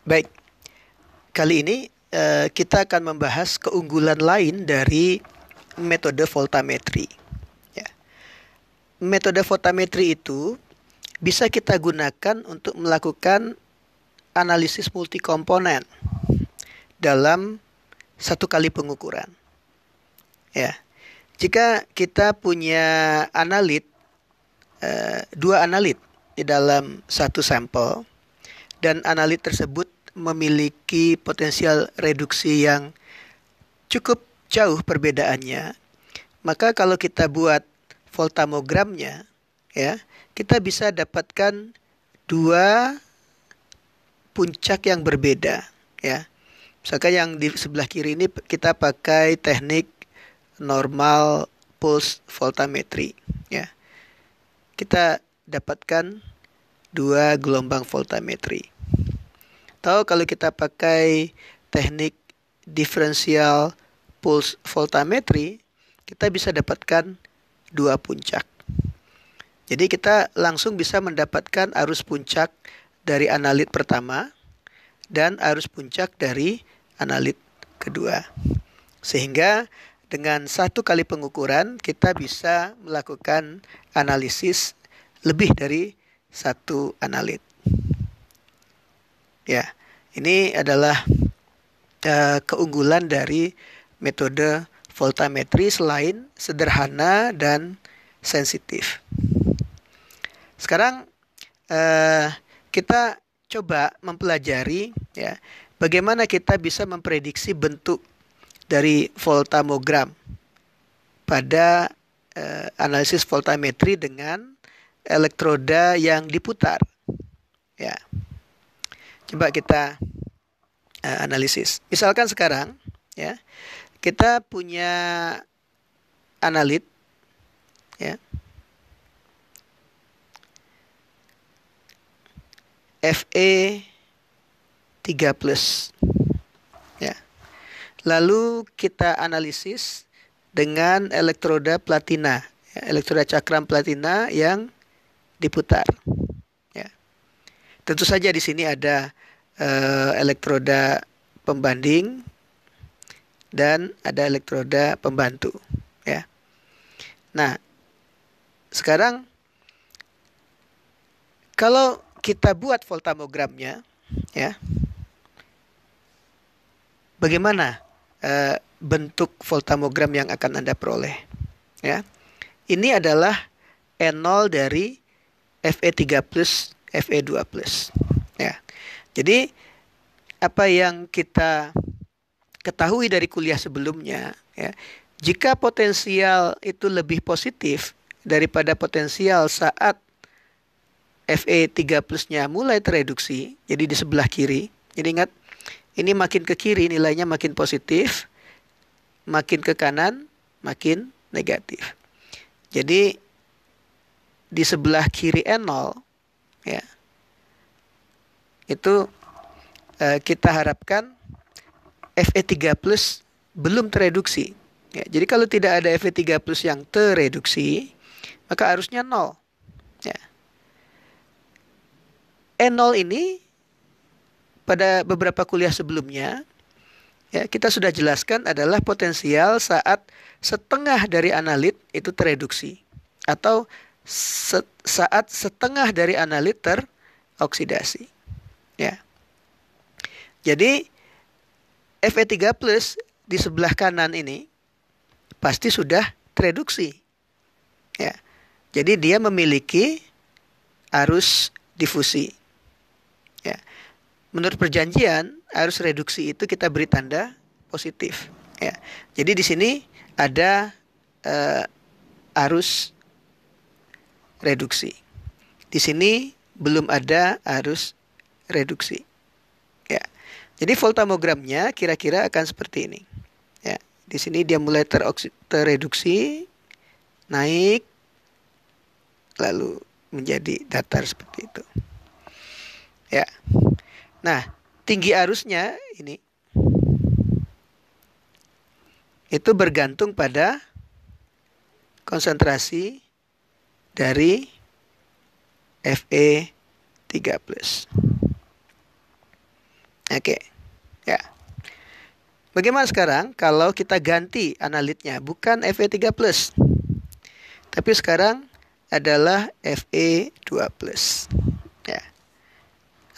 Baik, kali ini kita akan membahas keunggulan lain dari metode voltametri. Ya. Metode voltametri itu bisa kita gunakan untuk melakukan analisis multikomponen dalam satu kali pengukuran. Ya, jika kita punya dua analit di dalam satu sampel dan analit tersebut memiliki potensial reduksi yang cukup jauh perbedaannya, maka kalau kita buat voltamogramnya, ya, kita bisa dapatkan dua puncak yang berbeda, ya. Misalkan yang di sebelah kiri ini kita pakai teknik normal pulse voltametri, ya. Kita dapatkan dua gelombang voltametri. Atau kalau kita pakai teknik diferensial pulse voltametri, kita bisa dapatkan dua puncak. Jadi kita langsung bisa mendapatkan arus puncak dari analit pertama dan arus puncak dari analit kedua. Sehingga dengan satu kali pengukuran kita bisa melakukan analisis lebih dari satu analit. Ya, ini adalah keunggulan dari metode voltametri selain sederhana dan sensitif. Sekarang kita coba mempelajari, ya, bagaimana kita bisa memprediksi bentuk dari voltamogram pada analisis voltametri dengan elektroda yang diputar. Ya, coba kita analisis. Misalkan sekarang, ya, kita punya analit, ya, Fe3+, ya. Lalu kita analisis dengan elektroda platina, ya, elektroda cakram platina yang diputar. Ya. Tentu saja di sini ada elektroda pembanding dan ada elektroda pembantu. Ya. Nah, sekarang kalau kita buat voltamogramnya, ya, bagaimana bentuk voltamogram yang akan Anda peroleh? Ya, ini adalah E0 dari Fe3+, Fe2+. Ya, jadi apa yang kita ketahui dari kuliah sebelumnya, ya, jika potensial itu lebih positif daripada potensial saat Fe3+-nya mulai tereduksi, jadi di sebelah kiri. Jadi ingat, ini makin ke kiri nilainya makin positif, makin ke kanan makin negatif. Jadi di sebelah kiri E0, ya, itu kita harapkan Fe3+ belum tereduksi. Ya, jadi kalau tidak ada Fe3+ yang tereduksi, maka arusnya 0. Ya. E0 ini pada beberapa kuliah sebelumnya, ya, kita sudah jelaskan adalah potensial saat setengah dari analit itu tereduksi atau saat setengah dari analit teroksidasi. Ya. Jadi Fe3+ di sebelah kanan ini pasti sudah tereduksi. Ya. Jadi dia memiliki arus difusi. Ya. Menurut perjanjian, arus reduksi itu kita beri tanda positif. Ya. Jadi di sini ada arus reduksi. Di sini belum ada arus reduksi. Ya. Jadi voltamogramnya kira-kira akan seperti ini. Ya. Di sini dia mulai tereduksi, naik, lalu menjadi datar seperti itu. Ya. Nah, tinggi arusnya ini itu bergantung pada konsentrasi dari Fe3+. Oke. Ya. Bagaimana sekarang kalau kita ganti analitnya, bukan Fe3+, tapi sekarang adalah Fe2+. Ya.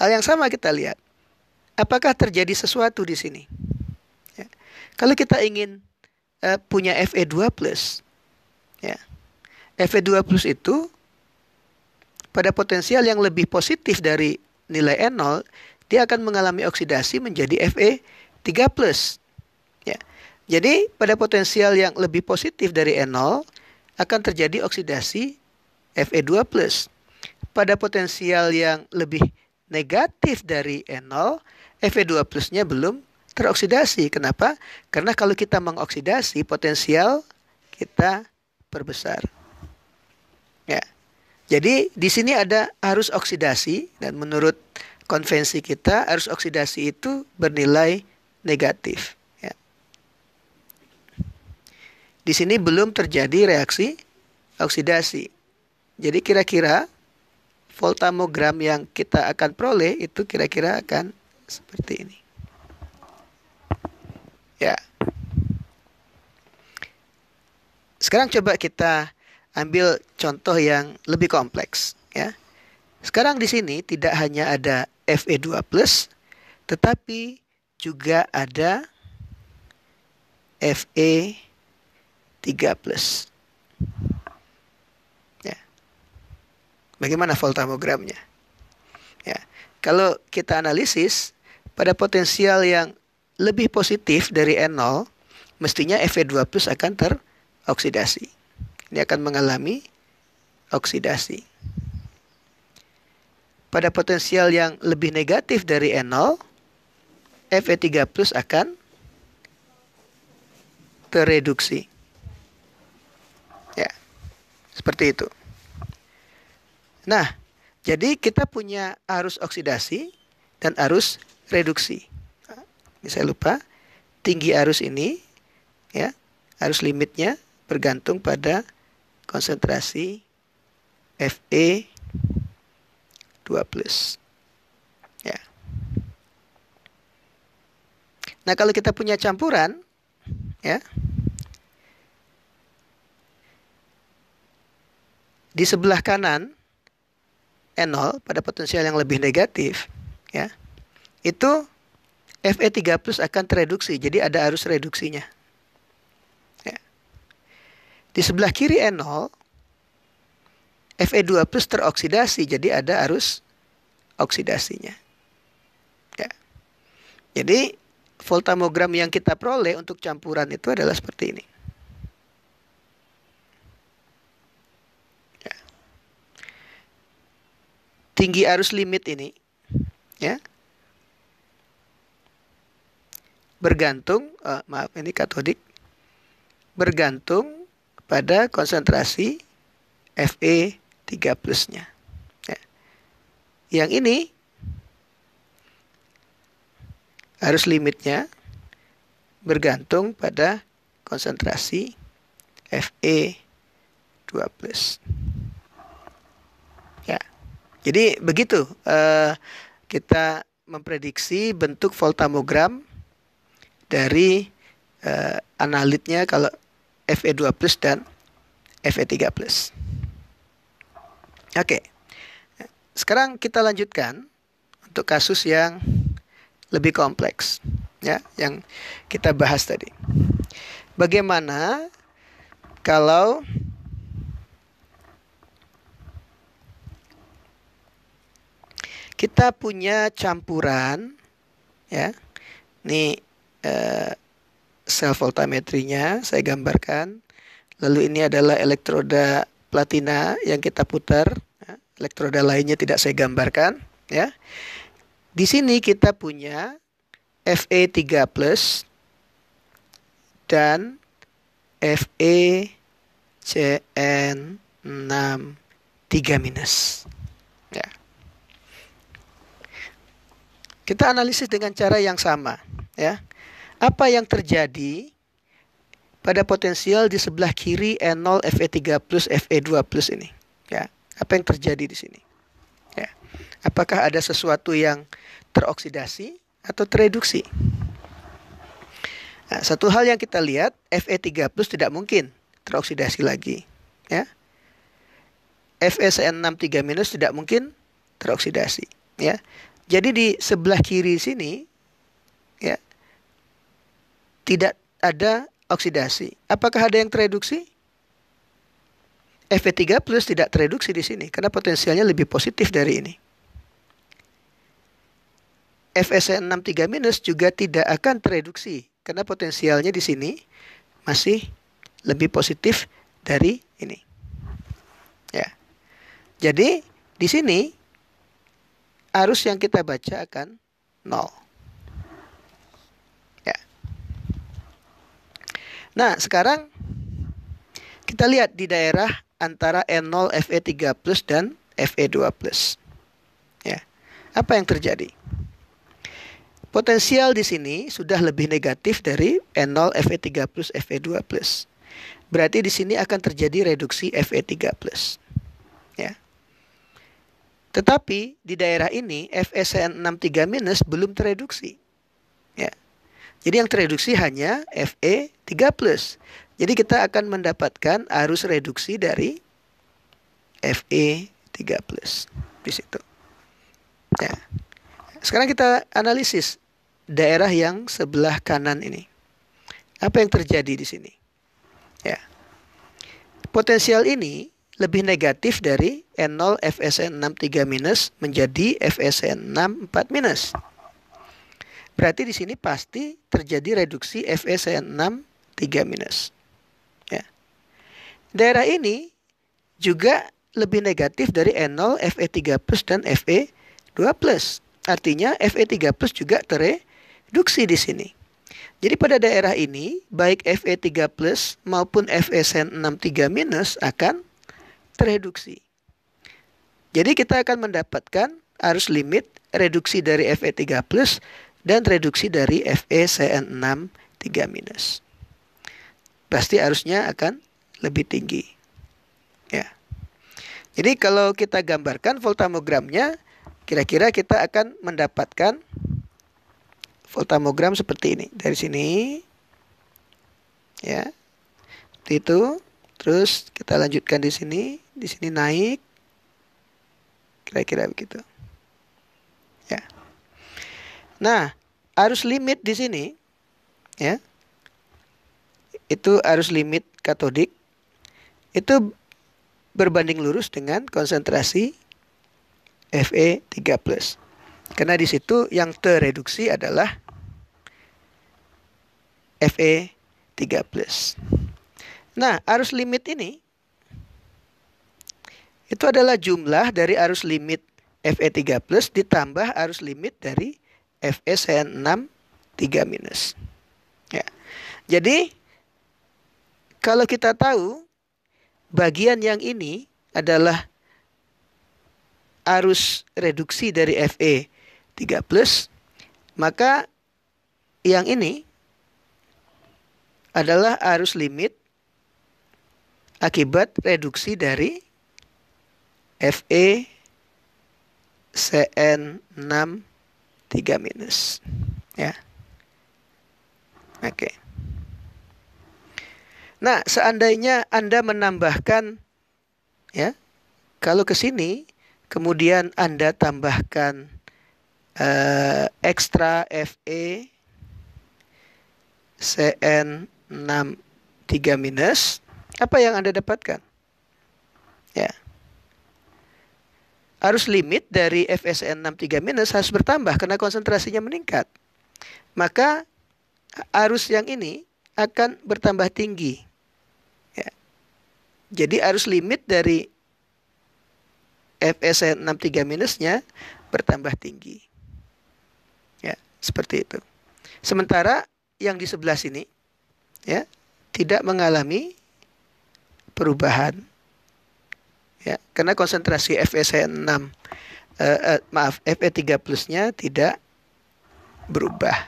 Hal yang sama kita lihat. Apakah terjadi sesuatu di sini? Ya. Kalau kita ingin punya Fe2+, ya. Fe2+ itu pada potensial yang lebih positif dari nilai N0, dia akan mengalami oksidasi menjadi Fe3+. Ya. Jadi pada potensial yang lebih positif dari N0 akan terjadi oksidasi Fe2+. Pada potensial yang lebih negatif dari N0, Fe2+-nya belum teroksidasi. Kenapa? Karena kalau kita mengoksidasi, potensial kita perbesar. Ya. Jadi di sini ada arus oksidasi, dan menurut konvensi kita arus oksidasi itu bernilai negatif. Ya. Di sini belum terjadi reaksi oksidasi. Jadi kira-kira voltamogram yang kita akan peroleh itu kira-kira akan seperti ini. Ya. Sekarang coba kita ambil contoh yang lebih kompleks, ya. Sekarang di sini tidak hanya ada Fe2+, tetapi juga ada Fe3+. Ya. Bagaimana voltamogramnya? Ya. Kalau kita analisis pada potensial yang lebih positif dari N0, mestinya Fe2+ akan teroksidasi. Ini akan mengalami oksidasi. Pada potensial yang lebih negatif dari N0, Fe3+ akan tereduksi. Ya, seperti itu. Nah, jadi kita punya arus oksidasi dan arus reduksi. Ini saya lupa, tinggi arus ini, ya, arus limitnya bergantung pada konsentrasi Fe2+. Ya. Nah, kalau kita punya campuran, ya, di sebelah kanan N0 pada potensial yang lebih negatif, ya, itu Fe3+ akan tereduksi, jadi ada arus reduksinya. Ya. Di sebelah kiri N0, Fe2+ teroksidasi, jadi ada arus oksidasinya. Ya. Jadi voltamogram yang kita peroleh untuk campuran itu adalah seperti ini. Ya. Tinggi arus limit ini, ya, bergantung, ini katodik, bergantung pada konsentrasi Fe3+-nya. Ya. Yang ini arus limitnya bergantung pada konsentrasi Fe2+. Ya. Jadi begitu kita memprediksi bentuk voltamogram dari analitnya kalau Fe2+ dan Fe3+. Oke. Sekarang kita lanjutkan untuk kasus yang lebih kompleks, ya, yang kita bahas tadi. Bagaimana kalau kita punya campuran, ya, ini sel voltametrinya saya gambarkan. Lalu ini adalah elektroda platina yang kita putar. Ya. Elektroda lainnya tidak saya gambarkan. Ya. Di sini kita punya Fe3+ dan FeCN6 3-. Ya. Kita analisis dengan cara yang sama. Ya. Apa yang terjadi pada potensial di sebelah kiri N0 Fe3+ Fe2+ ini? Ya, apa yang terjadi di sini? Ya. Apakah ada sesuatu yang teroksidasi atau tereduksi. Nah, satu hal yang kita lihat, Fe3+ tidak mungkin teroksidasi lagi, ya. FeCN6 3- tidak mungkin teroksidasi, ya. Jadi di sebelah kiri sini, ya, tidak ada oksidasi. Apakah ada yang tereduksi? Fe3+ tidak tereduksi di sini karena potensialnya lebih positif dari ini. FeCN6 3- juga tidak akan tereduksi karena potensialnya di sini masih lebih positif dari ini. Ya. Jadi di sini arus yang kita baca akan 0. Ya. Nah, sekarang kita lihat di daerah antara N0 Fe3+ dan Fe2+. Ya. Apa yang terjadi? Potensial di sini sudah lebih negatif dari N0 Fe3+ Fe2+. Berarti di sini akan terjadi reduksi Fe3+. Ya. Tetapi di daerah ini FeCN6 3- belum tereduksi. Ya. Jadi yang tereduksi hanya Fe3+. Jadi kita akan mendapatkan arus reduksi dari Fe3+ di situ. Ya. Sekarang kita analisis daerah yang sebelah kanan ini. Apa yang terjadi di sini? Ya. Potensial ini lebih negatif dari N0 FeCN6 3- menjadi FeCN6 4-. Berarti di sini pasti terjadi reduksi FeCN6 3-. Ya. Daerah ini juga lebih negatif dari N0 Fe3+ dan Fe2+. Artinya Fe3+ juga tereduksi di sini. Jadi pada daerah ini baik Fe3+ maupun FeCN6 3- akan tereduksi. Jadi kita akan mendapatkan arus limit reduksi dari Fe3+ dan reduksi dari FeCN6 3-. Pasti arusnya akan lebih tinggi. Ya. Jadi kalau kita gambarkan voltamogramnya, kira-kira kita akan mendapatkan voltamogram seperti ini. Dari sini, ya, seperti itu. Terus kita lanjutkan di sini naik, kira-kira begitu. Ya. Nah, arus limit di sini, ya, itu arus limit katodik, itu berbanding lurus dengan konsentrasi Fe3+. Karena di situ yang tereduksi adalah Fe3+. Nah, arus limit ini itu adalah jumlah dari arus limit Fe3+ ditambah arus limit dari FeCN6 3-. Ya. Jadi kalau kita tahu bagian yang ini adalah arus reduksi dari Fe3+, maka yang ini adalah arus limit akibat reduksi dari FeCN6 3-. Ya. Oke. Nah, seandainya Anda menambahkan, ya, kalau ke sini kemudian Anda tambahkan ekstra FeCN6 3-, apa yang Anda dapatkan? Ya. Arus limit dari FeCN6 3- harus bertambah karena konsentrasinya meningkat. Maka arus yang ini akan bertambah tinggi. Ya. Jadi arus limit dari FeCN6 3- bertambah tinggi. Ya, seperti itu. Sementara yang di sebelah sini, ya, tidak mengalami perubahan. Ya, karena konsentrasi FeCN6 Fe3+-nya tidak berubah.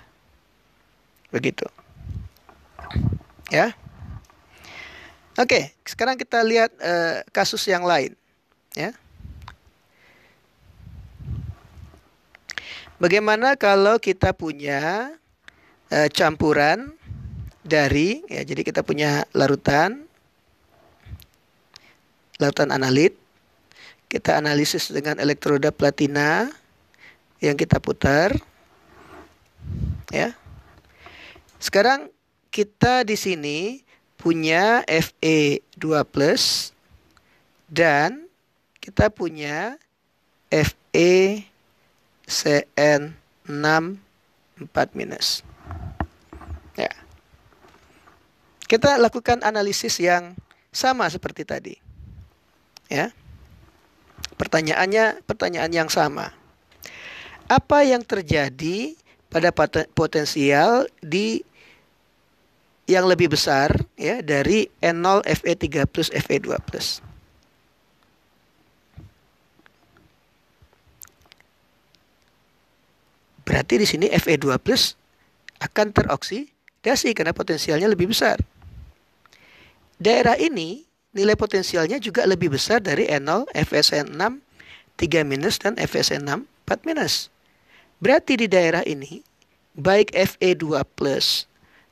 Begitu. Ya. Oke, sekarang kita lihat kasus yang lain, ya. Bagaimana kalau kita punya campuran dari, ya, jadi kita punya larutan analit, kita analisis dengan elektroda platina yang kita putar, ya. Sekarang kita di sini punya Fe2+ dan kita punya FeCN6 4-. Ya. Kita lakukan analisis yang sama seperti tadi. Ya. Pertanyaan yang sama. Apa yang terjadi pada potensial di yang lebih besar, ya, dari N0 Fe3 plus Fe2 plus? Berarti di sini Fe2 plus akan teroksidasi karena potensialnya lebih besar. Daerah ini nilai potensialnya juga lebih besar dari N0 FeCN6 3- dan FeCN6 4-. Berarti di daerah ini baik Fe2 plus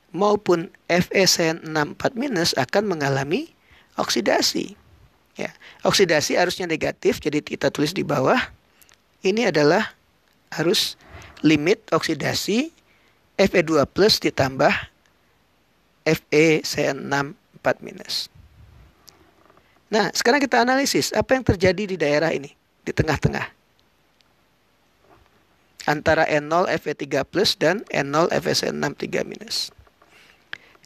maupun FeCN6 4- akan mengalami oksidasi. Ya, oksidasi arusnya negatif, jadi kita tulis di bawah. Ini adalah arus limit oksidasi Fe2 plus ditambah FeCN6 4-. Nah, sekarang kita analisis apa yang terjadi di daerah ini, di tengah-tengah, antara N0 Fe3 plus dan N0 FeCN6 3-.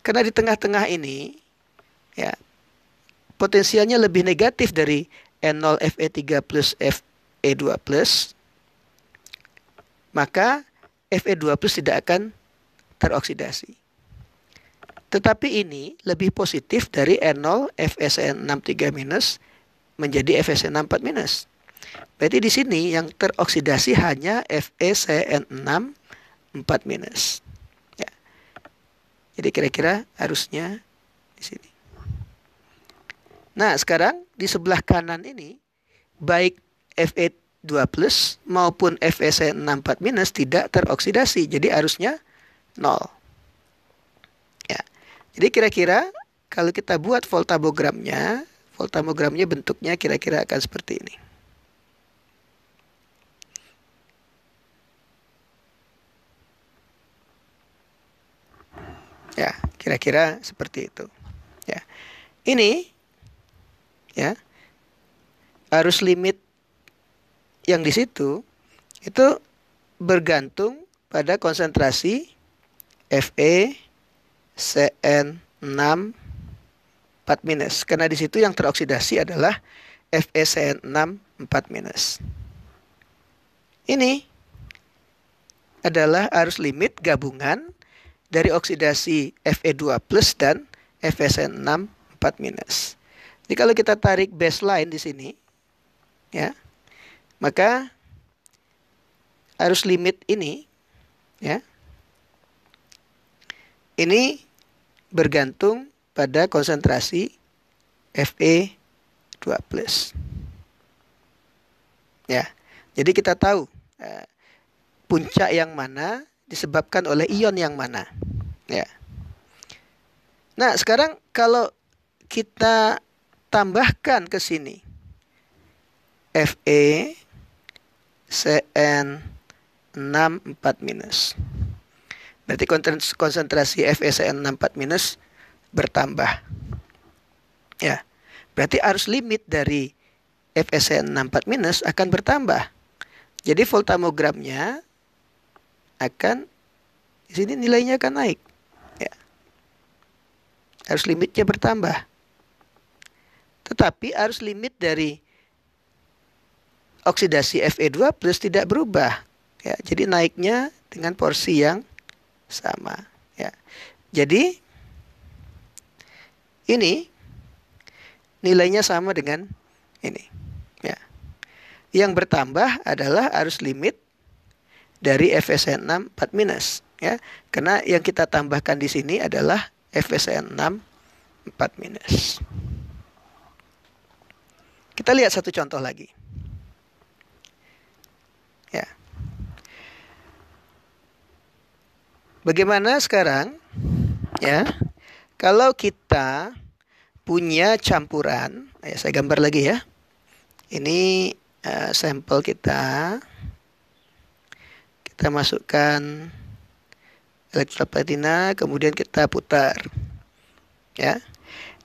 Karena di tengah-tengah ini, ya, potensialnya lebih negatif dari N0 Fe3 plus Fe2 plus, maka Fe2 plus tidak akan teroksidasi. Tetapi ini lebih positif dari N0 FeCN6 3- menjadi FeCN6 4-. Berarti di sini yang teroksidasi hanya FeCN6 4-. Ya. Jadi kira-kira harusnya di sini. Nah, sekarang di sebelah kanan ini baik Fe2 plus maupun FeCN6 4- tidak teroksidasi. Jadi arusnya 0. Ya. Jadi kira-kira kalau kita buat voltammogramnya bentuknya kira-kira akan seperti ini. Ya, kira-kira seperti itu. Ya. Ini, ya, arus limit yang di situ itu bergantung pada konsentrasi FeCN6 4-. Karena di situ yang teroksidasi adalah FeCN6 4-. Ini adalah arus limit gabungan dari oksidasi Fe2 plus dan FeCN6 4-. Jadi kalau kita tarik baseline di sini, ya, maka arus limit ini, ya, ini bergantung pada konsentrasi Fe2 plus. Ya, jadi kita tahu puncak yang mana disebabkan oleh ion yang mana. Ya. Nah, sekarang kalau kita tambahkan ke sini FeCN6 4-. Berarti konsentrasi FeCN6 4- bertambah. Ya. Berarti arus limit dari FeCN6 4- akan bertambah. Jadi voltammogramnya akan di sini nilainya akan naik. Ya. Arus limitnya bertambah. Tetapi arus limit dari oksidasi Fe2 plus tidak berubah. Ya, jadi naiknya dengan porsi yang sama. Ya. Jadi ini nilainya sama dengan ini. Ya. Yang bertambah adalah arus limit dari FeCN6 4-. Ya, karena yang kita tambahkan di sini adalah FeCN6 4-. Kita lihat satu contoh lagi. Ya. Bagaimana sekarang ya kalau kita punya campuran, ya saya gambar lagi ya. Ini sampel kita masukkan elektroda platina, kemudian kita putar. Ya.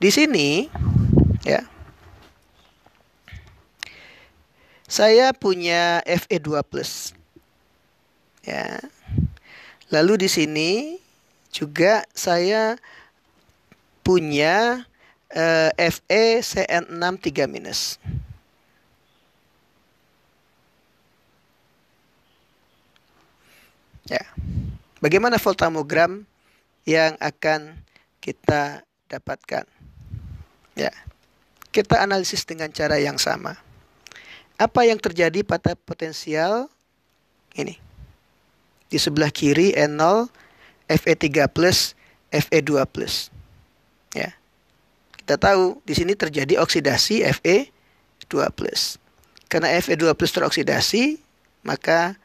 Di sini ya. Saya punya Fe2+. Ya. Lalu di sini juga saya punya FeCN6 3-. Ya. Bagaimana voltamogram yang akan kita dapatkan? Ya. Kita analisis dengan cara yang sama. Apa yang terjadi pada potensial ini? Di sebelah kiri N0, Fe3+, Fe2+. Ya. Kita tahu di sini terjadi oksidasi Fe2+. Karena Fe2+ teroksidasi, maka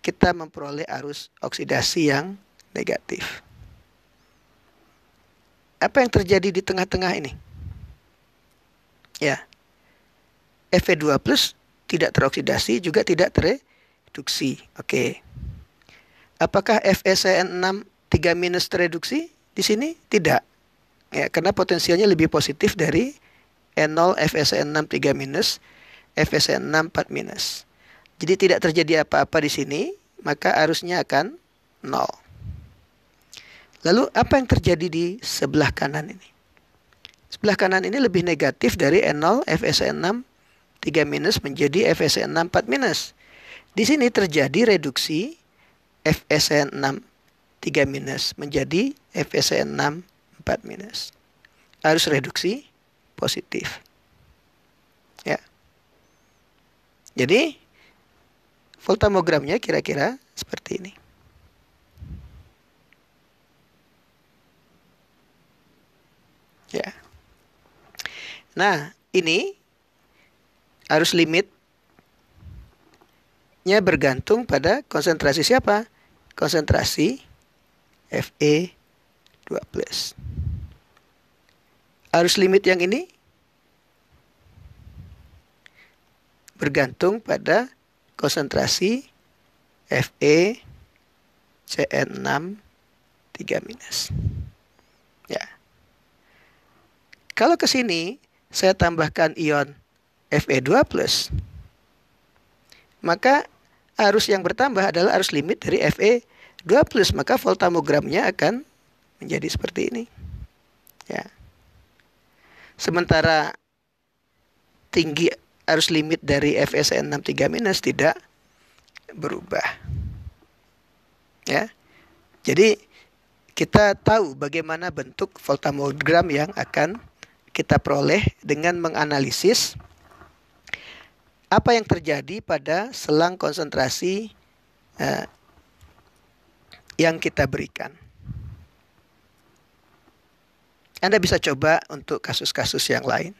kita memperoleh arus oksidasi yang negatif. Apa yang terjadi di tengah-tengah ini? Ya. Fe2+ tidak teroksidasi, juga tidak tereduksi. Oke. Apakah FeCN6 3- tereduksi? Di sini tidak. Ya, karena potensialnya lebih positif dari N0 FeCN6 3-, FeCN6 4-. Jadi tidak terjadi apa-apa di sini, maka arusnya akan 0. Lalu apa yang terjadi di sebelah kanan ini? Sebelah kanan ini lebih negatif dari N0 FeCN6 3- menjadi FeCN6 4-. Di sini terjadi reduksi FeCN6 3- menjadi FeCN6 4-. Arus reduksi positif. Ya. Jadi voltamogramnya kira-kira seperti ini. Ya. Nah, ini arus limitnya bergantung pada konsentrasi siapa? Konsentrasi Fe2+. Arus limit yang ini bergantung pada konsentrasi FeCN6 3-. Ya. Kalau ke sini saya tambahkan ion Fe2+, maka arus yang bertambah adalah arus limit dari Fe2+, maka voltamogramnya akan menjadi seperti ini. Ya. Sementara tinggi arus limit dari FeCN6 3- tidak berubah. Ya. Jadi kita tahu bagaimana bentuk voltamogram yang akan kita peroleh dengan menganalisis apa yang terjadi pada selang konsentrasi yang kita berikan. Anda bisa coba untuk kasus-kasus yang lain.